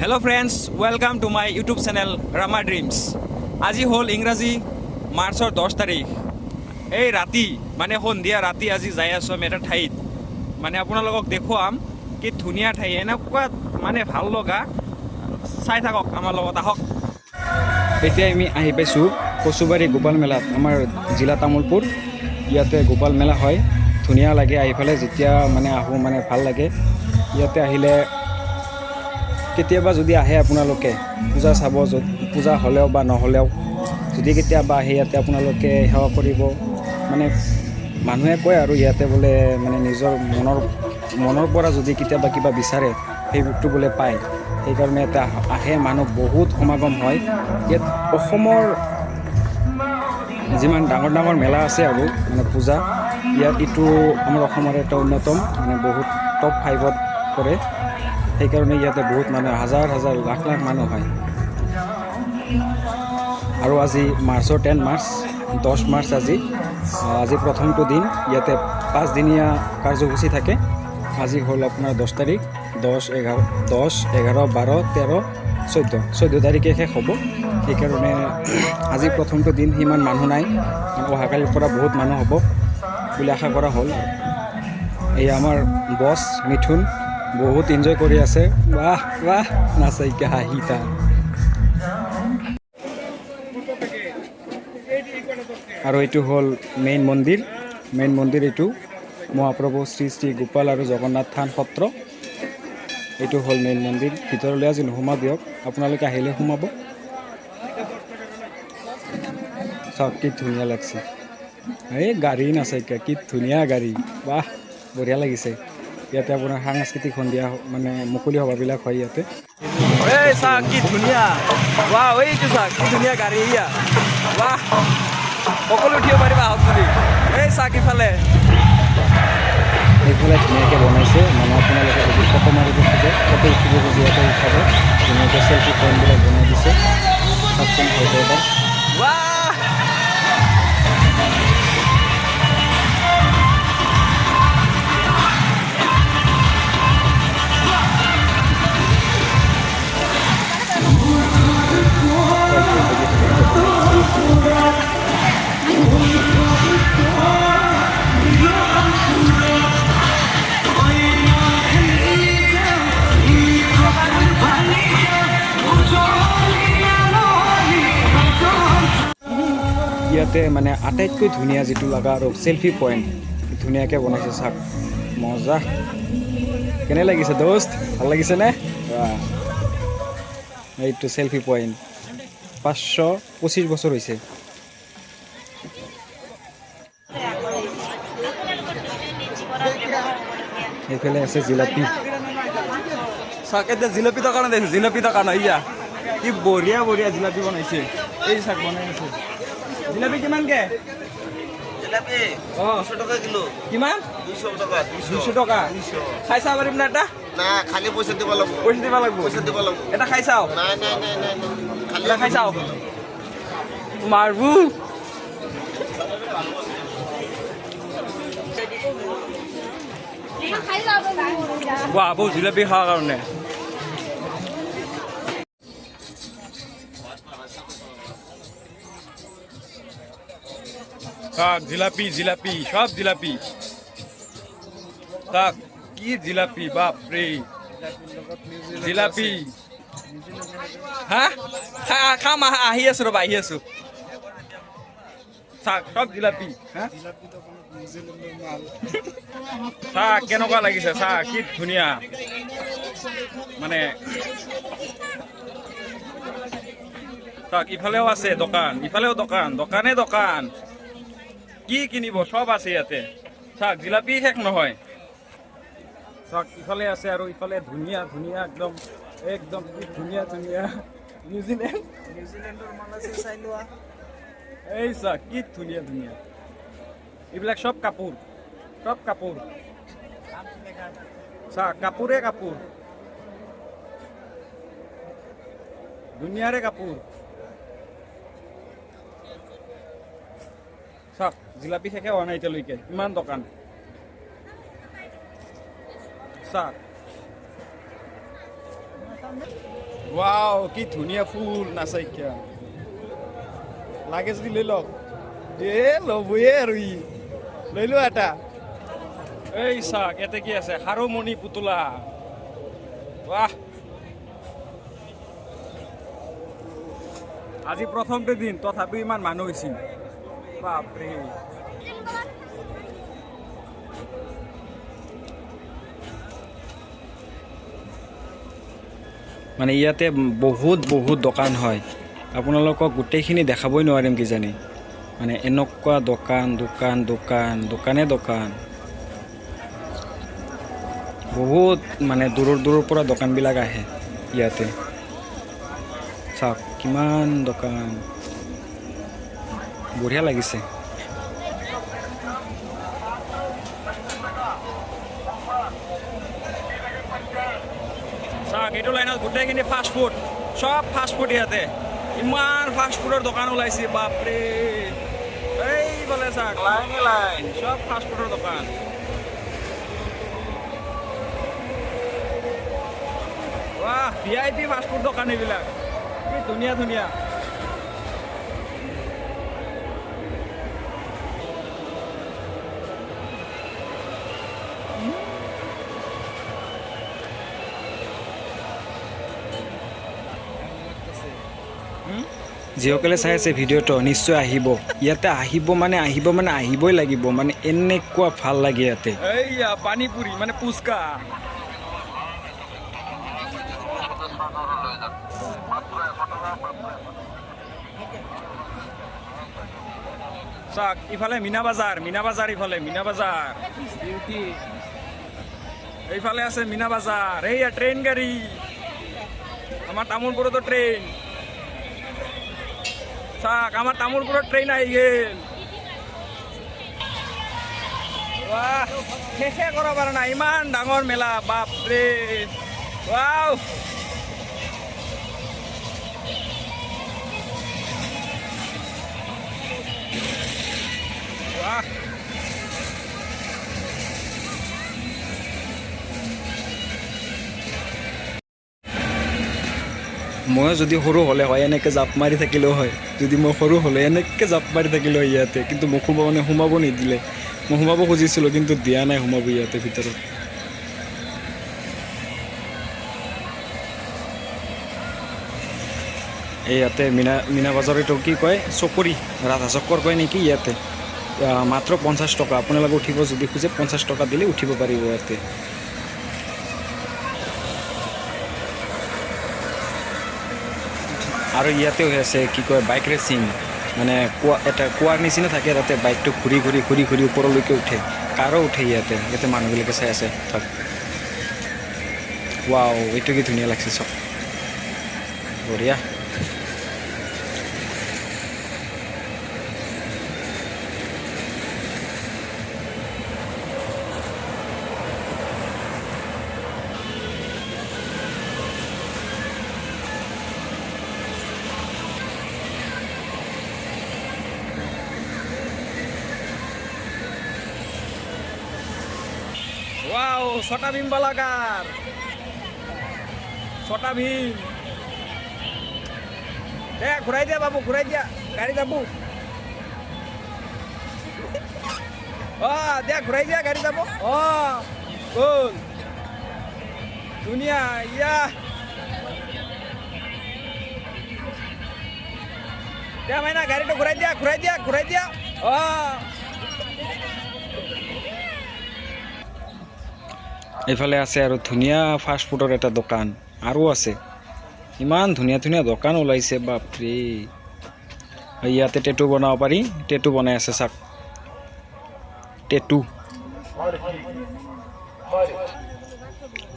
Hello friends, welcome to my YouTube channel Rama Dreams. আজি হল ইংৰাজী মাৰ্চৰ 10 তাৰিখ। এই ৰাতি মানে সন্ধিয়া ৰাতি আজি যাই আছো আমি এটা ঠাইত। মানে আপোনালোকক দেখুৱাম কি ধুনীয়া ঠাই এনেকুৱা মানে ভাল লগা চাই থাকক আমাৰ লগত আহক। এতিয়া আমি আহি পাইছোঁ কচুবাৰী গোপাল মেলাত আমাৰ জিলা তামোলপুৰ। ইয়াতে গোপাল মেলা হয়, ধুনীয়া লাগে আহি পেলাই যেতিয়া মানে আহোঁ মানে ভাল লাগে। ইয়াতে আহিলে কেতিয়াবা যদি আহে আপোনালোকে পূজা চাব, পূজা হ'লেও বা নহ'লেও যদি কেতিয়াবা আহে ইয়াতে আপোনালোকে সেৱা কৰিব। মানে মানুহে কয় আৰু ইয়াতে বোলে মানে নিজৰ মনৰ পৰা যদি কেতিয়াবা কিবা বিচাৰে সেইটো বোলে পায়। সেইকাৰণে ইয়াতে আহে মানুহ বহুত সমাগম হয়। ইয়াত অসমৰ যিমান ডাঙৰ ডাঙৰ মেলা আছে আৰু মানে পূজা, ইয়াত ইটো আমাৰ অসমৰ এটা অন্যতম মানে বহুত টপ 5ত পৰে। সেইকাৰণে ইয়াতে বহুত মানুহ হাজাৰ হাজাৰ লাখ লাখ মানুহ হয়। আৰু আজি মাৰ্চৰ 10 মাৰ্চ আজি প্ৰথমটো দিন। ইয়াতে 5 দিনীয়া কাৰ্যসূচী থাকে। আজি হ'ল আপোনাৰ 10 তাৰিখ, 10, 11, 12, 13, 14 তাৰিখে শেষ হ'ব। সেইকাৰণে আজি প্ৰথমটো দিন সিমান মানুহ নাই, অহাকালিৰ পৰা বহুত মানুহ হ'ব বুলি আশা কৰা হ'ল। এই আমাৰ বছ মিথুন বহুত এনজয় কৰি আছে। বাহ বাহ নাচাইকে হাঁহি তাৰ। আৰু এইটো হ'ল মেইন মন্দিৰ এইটো মহাপ্ৰভু শ্ৰী শ্ৰী গোপাল আৰু জগন্নাথ থান সত্ৰ। এইটো হ'ল মেইন মন্দিৰ। ভিতৰলৈ আজি নোসোমাও দিয়ক, আপোনালোকে আহিলে সোমাব। চাওক কি ধুনীয়া লাগছে। এই গাড়ী নাচাইকা কি ধুনীয়া গাড়ী, বাহ বঢ়িয়া লাগিছে। ইয়াতে আপোনাৰ সাংস্কৃতিক সন্ধিয়া মানে মুকলি সভাবিলাক হয় ইয়াতে। এই চাওক কি ধুনীয়া, বাহ এইটো চাওক কি ধুনীয়া গাড়ী এয়া, বাহ সকলো উঠিব পাৰিবা আহক বুলি। এই চাওক ইফালে এইফালে ধুনীয়াকৈ বনাইছে, মানে আপোনালোকে যদি ফটো মাৰিব খোজে, ফটো উঠিব খোজে ইয়াতে উঠাব। ধুনীয়াকৈ চেল্ফি পইণ্টবিলাক বনাই দিছে। চাওকচোন ভালকৈ এবাৰ। ইয়াতে মানে আটাইতকৈ ধুনীয়া যিটো লগা আৰু চেল্ফি পইণ্ট ধুনীয়াকৈ বনাইছে। চাওক মজা, কেনে লাগিছে দোস্ত, ভাল লাগিছেনে? এইটো চেল্ফি পইণ্ট 525 বছৰ হৈছে। এইফালে আছে জিলাপি। চাওক এতিয়া জিলাপি দোকান আছে, জিলাপি দোকান ইয়া কি বঢ়িয়া বঢ়িয়া জিলাপি বনাইছে। এই চাওক বনাই আছে। জিলাপি কিমানকে? জিলাপি 200 টকা কিলো। কিমান? 200 টকা। 200 টকা। খাই চাব পাৰিম না এটা? না, খালি পইচা দিব লাগিব। পইচা দিব লাগিব? পইচা দিব লাগিব। এটা খাই চাও। নাই নাই নাই নাই নাই, খালি এটা খাই চাও। মাৰবো। বাহ বহু জিলাপি খাওয়ার কারণে। জিলাপি জিলাপি সব জিলাপি। তাক কি জিলাপি, বাপরে জিলাপি। হ্যাঁ খাম আহি আছো রবা, আহি আছো। সব জিলাপি। হ্যাঁ চাহ কেনেকুৱা লাগিছে, চাহ কি ধুনীয়া। মানে তাক ইফালেও আছে দোকান, ইফালেও দোকান, দোকানে দোকান। কি কিনিব সব আছে ইয়াতে। চাওক জিলাপি শেষ নহয়। চাওক ইফালে আছে আৰু ইফালে ধুনীয়া ধুনীয়া একদম একদম কি ধুনীয়া ধুনীয়া নিউজিলেণ্ডৰ মাল আছে, চাই লোৱা। এই চাওক কি ধুনীয়া ধুনীয়া। এইবিলাক সব কাপোৰ, সব কাপোৰ। চাওক কাপোৰে কাপোৰ, দুনিয়াৰে কাপোৰ। চাওক জিলাপি শেষে হোৱা নাই এতিয়ালৈকে, ইমান দোকান। চাওক ৱাও কি ধুনীয়া ফুল নাচাইকিয়া লাগে যদি লৈ লওক ল'বয়ে আৰু ই লৈ লোৱা এটা এই চাওক ইয়াতে কি আছে হাৰমণি পুতলা বাহ আজি প্ৰথমটো দিন তথাপিও ইমান মানুহ হৈছিল বাপৰে মানে ইয়াতে বহুত বহুত দোকান হয় আপোনালোকক গোটেইখিনি দেখাবই নোৱাৰিম কিজানি মানে এনেকুৱা দোকান দোকান দোকান দোকানে দোকান বহুত মানে দূৰৰ দূৰৰ পৰা দোকানবিলাক আহে ইয়াতে চাওক কিমান দোকান বঢ়িয়া লাগিছে চাওক এইটো লাইনত গোটেইখিনি ফাষ্ট ফুড সব ফাষ্ট ফুড ইয়াতে ইমান ফাষ্ট ফুডৰ দোকান ওলাইছে বাপৰে এইফালে চাওক লাইনে লাইন সব ফাষ্ট ফুডৰ দোকান বাহ VIP ফাষ্ট ফুড দোকান এইবিলাক কি ধুনীয়া ধুনীয়া যিসকলে চাই আছে ভিডিঅ'টো নিশ্চয় আহিব ইয়াতে আহিবই লাগিব মানে এনেকুৱা ভাল লাগে ইয়াতে এইয়া পানীপুৰি মানে পুচকা চাওক ইফালে মিনা বাজাৰ এইফালে আছে মিনা বাজাৰ এইয়া ট্ৰেইন গাড়ী আমাৰ তামোলপুৰতো ট্ৰেইন চাওক আমাৰ তামোলপুৰত ট্ৰেইন আহি গেল শেষে কৰা পৰা নাই ইমান ডাঙৰ মেলা বাপৰে ৱাও মই যদি সৰু হ'লে হয় এনেকৈ জাপ মাৰি থাকিলেও হয় যদি মই সৰু হ'লে এনেকৈ জাপ মাৰি থাকিলোঁ হয় ইয়াতে কিন্তু মোক সোমাব নিদিলে মই সোমাব খুজিছিলোঁ কিন্তু দিয়া নাই সোমাব ইয়াতে ভিতৰত এই ইয়াতে মিনা বজাৰ এইটো কি কয় চকৰি ৰাধা চক্কৰ কয় নেকি ইয়াতে মাত্ৰ 50 টকা আপোনালোকে উঠিব যদি খোজে 50 টকা দিলে উঠিব পাৰিব ইয়াতে আৰু ইয়াতে হৈ আছে কি কয় বাইক ৰেচিং মানে এটা কুৱাৰ নিচিনা থাকে তাতে বাইকটো ঘূৰি ওপৰলৈকে উঠে কাৰো উঠে ইয়াতে মানুহবিলাকে চাই আছে তাত ৱাও এইটো কি ধুনীয়া লাগিছে চব বঢ়িয়া वाओ छोटा भीम वाला कार छोटा भीम दे घुराई दिया बाबू घुराई दिया गाड़ी बाबू दे घुराई दिया गाड़ी बाबू गोल दुनिया या दे मैंने गाड़ी तो घुराई दिया এইফালে আছে আৰু ধুনীয়া ফাষ্ট ফুডৰ এটা দোকান আৰু আছে ইমান ধুনীয়া ধুনীয়া দোকান ওলাইছে বাপৰে ইয়াতে টেটু বনাব পাৰি টেটু বনাই আছে চাক টেটু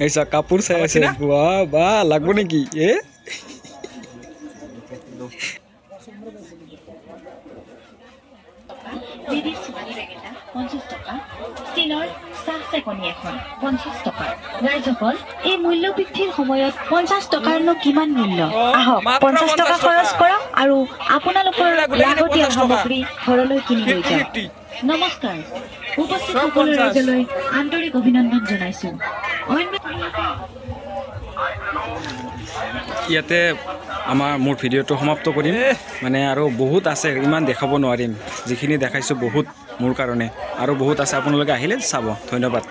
এই চাক কাপোৰ চাই আছে বাহ লাগব নেকি ষ্টীলৰ চাহ চেকনি এখন 50 টকা ৰাইজসকল এই মূল্য বৃদ্ধিৰ সময়ত 50 টকাৰনো কিমান মূল্য আহক 50 টকা খৰচ কৰক আৰু আপোনালোকৰ লাগতীয়াল সামগ্ৰী ঘৰলৈ কিনি লৈ যাওক নমস্কাৰ উপস্থিত সকলো ৰাইজলৈ আন্তৰিক অভিনন্দন জনাইছো ইয়াতে মোৰ ভিডিঅ'টো সমাপ্ত কৰিম মানে আৰু বহুত আছে ইমান দেখাব নোৱাৰিম যিখিনি দেখাইছোঁ বহুত মোৰ কাৰণে আৰু বহুত আছে আপোনালোকে আহিলে চাব ধন্যবাদ